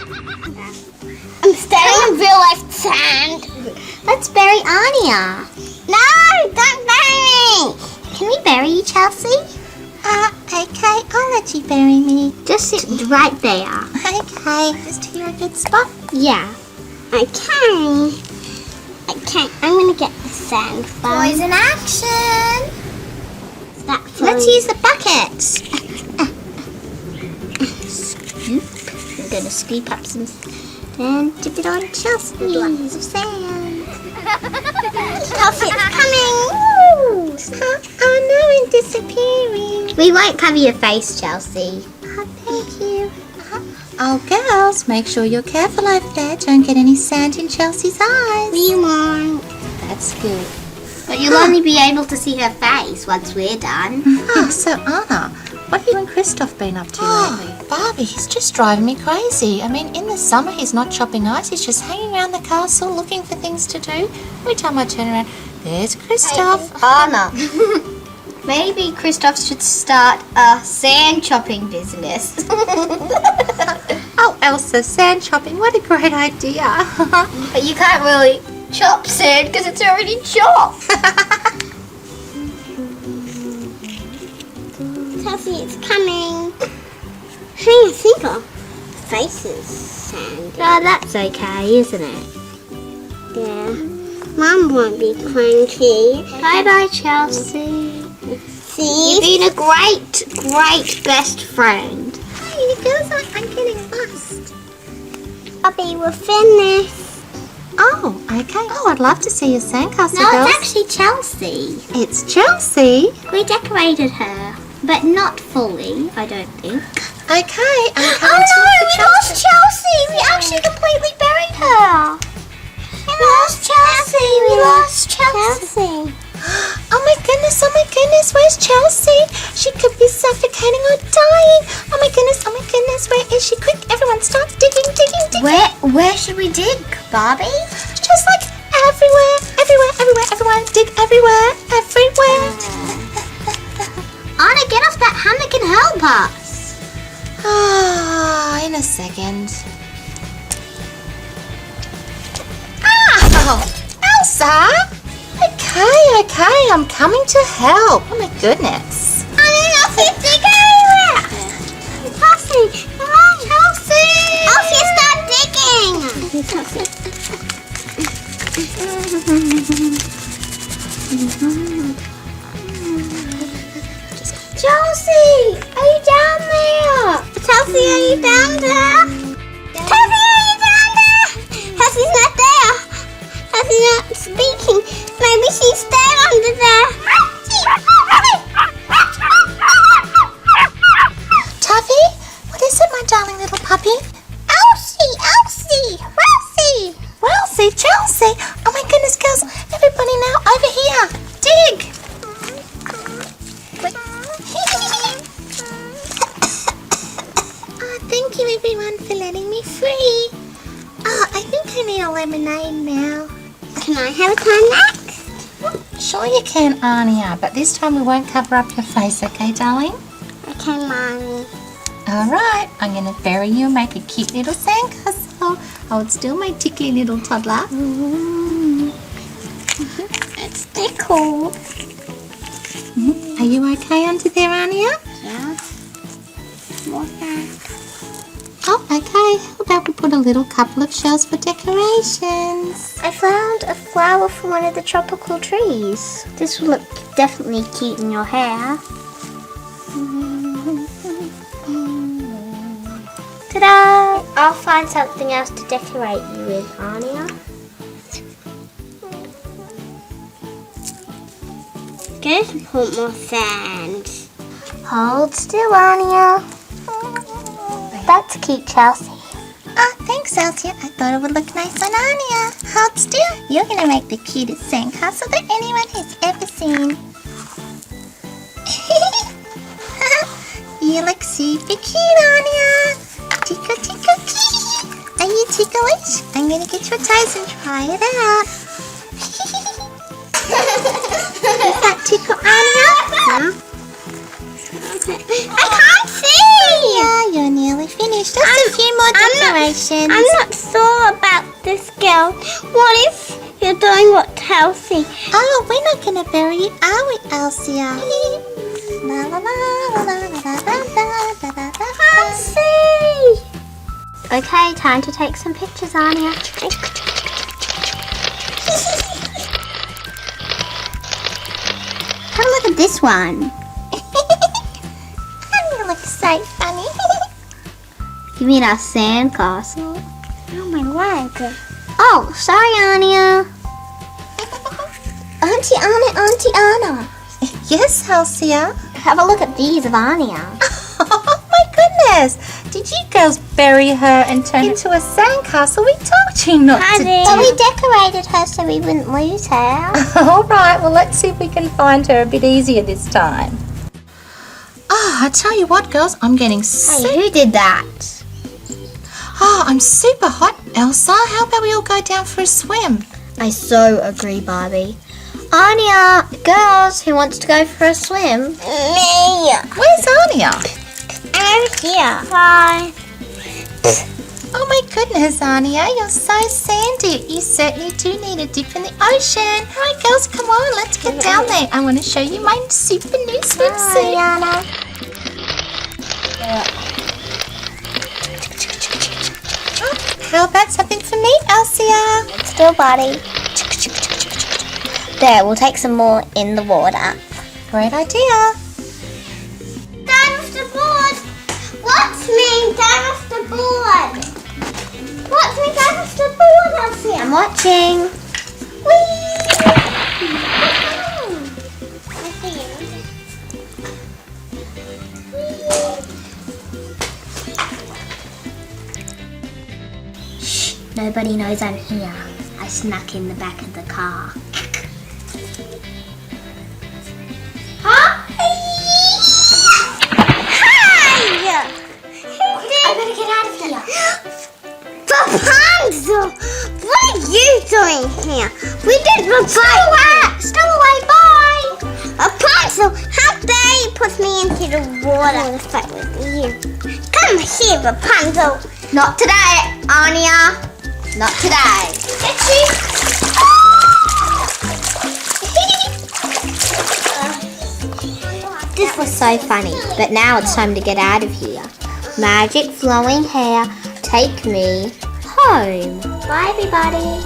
I'm standing on real life sand. Let's bury Annia. No, don't bury me. Can we bury you, Chelsea? Okay, I'll let you bury me. Just sit right there. Okay, just here a good spot. Yeah. Okay. I'm gonna get the sand first. Boys in action. Let's use the bucket. Scoop. I'm going to scoop up some and dip it on Chelsea's blocks of sand. Taffy's coming. Oh no, I'm disappearing. We won't cover your face, Chelsea. Oh, thank you. Oh, girls, make sure you're careful over there. Don't get any sand in Chelsea's eyes. We won't. That's good. But you'll only be able to see her face once we're done. Oh, so Anna, what have you and Christoph been up to lately? Barbie, he's just driving me crazy. I mean, in the summer he's not chopping ice, he's just hanging around the castle looking for things to do. Every time I turn around, there's Christoph. Anna. Maybe Christoph should start a sand chopping business. Oh, Elsa, sand chopping, what a great idea. But you can't really chop sand because it's already chopped. Taffy, it's coming. Hey, I think our face is sand. Oh, that's okay, isn't it? Yeah. Mum won't be cranky. Bye-bye, Chelsea. See? You've been a great, great best friend. Hey, it feels like I'm getting lost. Bobby, we're finished. Oh, okay. Oh, I'd love to see your sandcastle, No, girls. it's actually Chelsea. It's Chelsea. We decorated her, but not fully, I don't think. Okay, I'm Oh coming to no, look we for lost Chelsea! We actually completely buried her! We lost Chelsea! We lost Chelsea! Oh my goodness, where's Chelsea? She could be suffocating or dying. Oh my goodness, where is she? Quick, everyone start digging. Where should we dig, Barbie? Just like everywhere. Dig everywhere. Anna, get off that hammock and help us! Ah, in a second. Ah! Elsa! Okay, I'm coming to help. Oh my goodness. Elsie, dig everywhere. Taffy, come on. Chelsea! Elsie, start digging. Chelsea! Are you down there? Taffy, are you down there? Taffy, are you down there? Taffy's not there. Taffy's not speaking. Maybe she's there under there. Taffy? What is it, my darling little puppy? Elsie, Chelsea. Oh my goodness, girls. Everybody now over here. Dig. Oh, thank you everyone for letting me free. Oh, I think I need a lemonade now. Can I have a turn next? Sure you can, Annia, but this time we won't cover up your face, okay, darling? Okay, Mommy. Alright, I'm going to bury you and make a cute little sandcastle. Oh, it's still my ticky little toddler. It's tickled. Are you okay under there, Annia? Yeah. What's that? Oh, okay. How about we put a little couple of shells for decorations? I found a flower from one of the tropical trees. This will look definitely cute in your hair. Ta-da! I'll find something else to decorate you with, Annia. Just put more sand. Hold still, Annia. That's cute, Chelsea. Ah, thanks, Elsia. I thought it would look nice on Annia. Hold still. You're going to make the cutest sandcastle that anyone has ever seen. You look super cute, Annia. Tickle, tickle, kitty. Are you ticklish? I'm going to get your toes and try it out. Does that tickle, Annia? Huh? I can't see! Yeah, you're nearly finished. Just a few more I'm not decorations. I'm not sure about this, girl. What if you're doing what Chelsea? Oh, we're not going to bury you, are we, Elsia? Chelsea! Okay, time to take some pictures, Annya. Have a look at this one. You look so funny. You mean our sandcastle? Oh, my leg. Oh, sorry, Annya. Auntie Anna. Yes, Elsia. Have a look at these of Annya. Oh my goodness! Did you girls bury her and turn into a sandcastle? We told you not to do. Well, we decorated her so we wouldn't lose her. All right, well, let's see if we can find her a bit easier this time. Oh, I tell you what, girls, I'm getting sick. Hey, who did that? Oh, I'm super hot, Elsa. How about we all go down for a swim? I so agree, Barbie. Annya, girls, who wants to go for a swim? Me. Where's Annia? I'm here. Bye. Oh my goodness, Annia, you're so sandy. You certainly do need a dip in the ocean. All right, girls, come on, let's get down there. I want to show you my super new swimsuit. Anna. How about something for me, Elsia? Let's do a body. There, we'll take some more in the water. Great idea. Down off the board. Watch me down off the board. Watch me down off the board, Elsia. I'm watching. Shh, nobody knows I'm here. I snuck in the back of the car. I better get out of here. Rapunzel! What are you doing here? We did Rapunzel! Stop away, bye! Rapunzel, how dare you put me into the water? I want to fight with you. Come here, Rapunzel. Not today, Annya. Not today. This was so funny, but now it's time to get out of here. Magic flowing hair, take me home. Bye, everybody.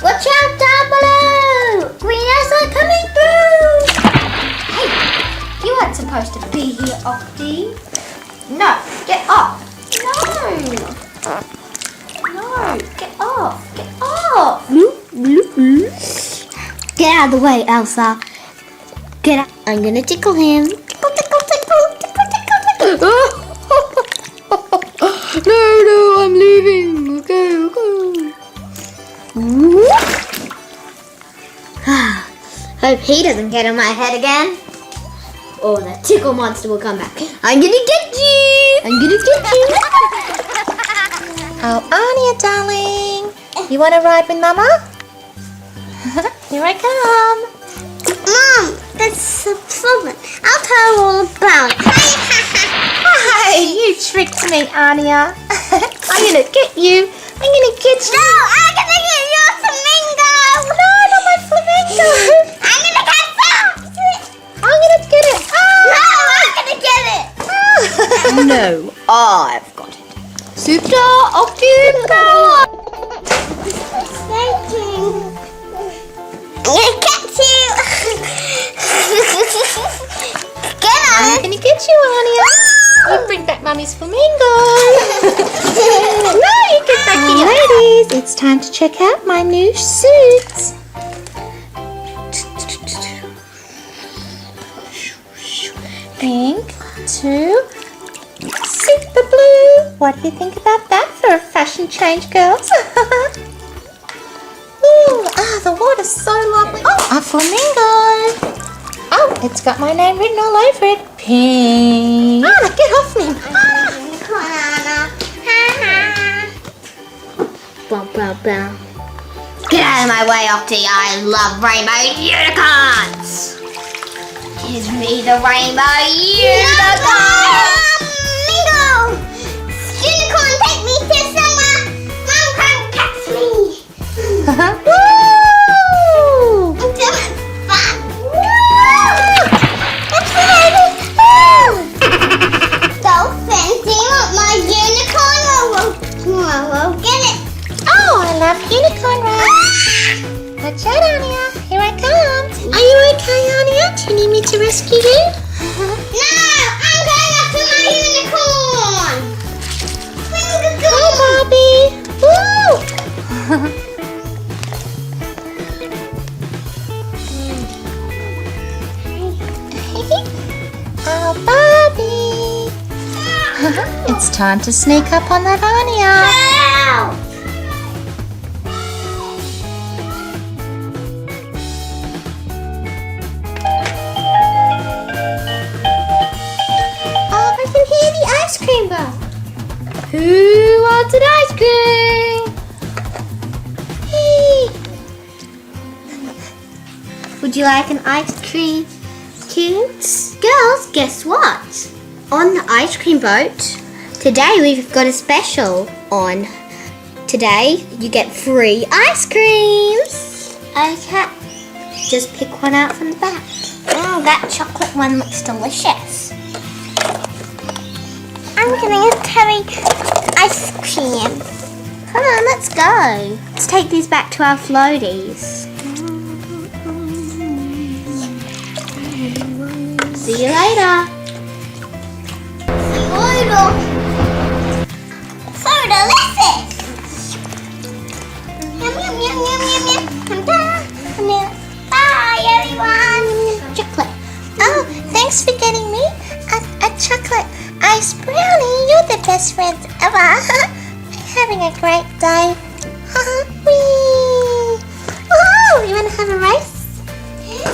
Watch out down below! Greeners are coming through! Hey, you weren't supposed to be here, Octy. No, get off. No, get off. Get off. Get out of the way, Elsa. Get out. I'm gonna tickle him. Tickle, tickle, tickle, tickle, tickle, tickle. No, I'm leaving. Okay. Hope he doesn't get in my head again. Or the tickle monster will come back. I'm gonna get you. I'm gonna get you. Oh, Annia, darling. You want to ride with Mama? Here I come. Mom, that's a problem. I'll tell her all about it. Hey, you tricked me, Annia. I'm going to get you. I'm going to get you. No, I'm going to get your flamingo. No, not my flamingo. I'm going to get that. I'm going to get it. No, I'm going to get it. No, I've got it. Super octopus. Exciting. I'm going to catch you. Get on. I'm going to get you, Annia. You bring back Mummy's flamingo. No, you get back here. Ladies, it's time to check out my new suits. Pink to super blue. What do you think about that for a fashion change, girls? Ooh, the water's so lovely. Oh, a flamingo. Oh, it's got my name written all over it. Pink. Anna, get off me. Come on, Anna. Bum, bum, bum. Get out of my way, Octy. I love rainbow unicorns. Give me the rainbow unicorn. Flamingo. Watch out, Annia. Here I come. Are you okay, Annia? Do you need me to rescue you? No, I'm going up to my unicorn. Hi, Barbie. Woo! Oh, Barbie. It's time to sneak up on that Annia. Help! Oh, I can hear the ice cream bar. Who wants an ice cream? Would you like an ice cream, kids? Girls, guess what? On the ice cream boat, today we've got a special on. Today you get free ice creams. Okay, just pick one out from the back. Oh, that chocolate one looks delicious. I'm gonna get Terry ice cream. Come on, let's go. Let's take these back to our floaties. See you later. So delicious! Yum, yum, yum, yum, yum, yum. Bye, everyone! Chocolate. Oh, thanks for getting me a chocolate ice brownie. You're the best friends ever. Having a great day. Whee! Oh, you want to have a race?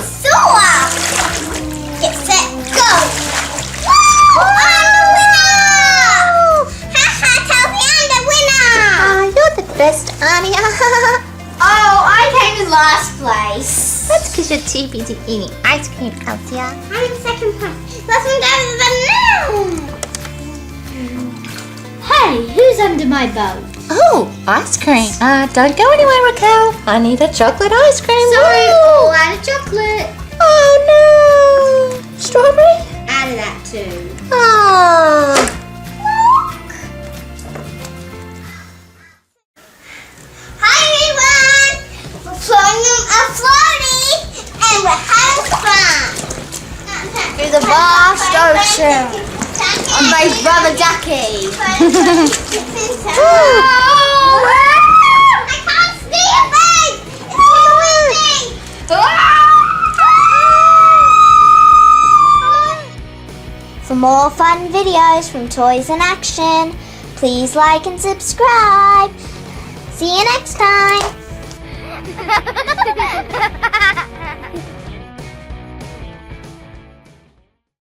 Soar! Get set, go! Woo! I'm the winner! Haha, Taffy, I'm the winner! Oh, you're the best, Annia. Oh, I came in last place. That's because you're too busy eating ice cream, Elsia. I'm in second place. Let's go to the now! Hey, who's under my boat? Oh, ice cream. Don't go anywhere, Racqel. I need a chocolate ice cream. Sorry, Woo! all out of chocolate. Oh no! Strawberry? Out of that too. Oh. Hi everyone! We're flying a floaty and we're having fun! Through the vast ocean. On my brother Jackie. I can't see your face! It's windy! For more fun videos from Toys in Action, please like and subscribe. See you next time.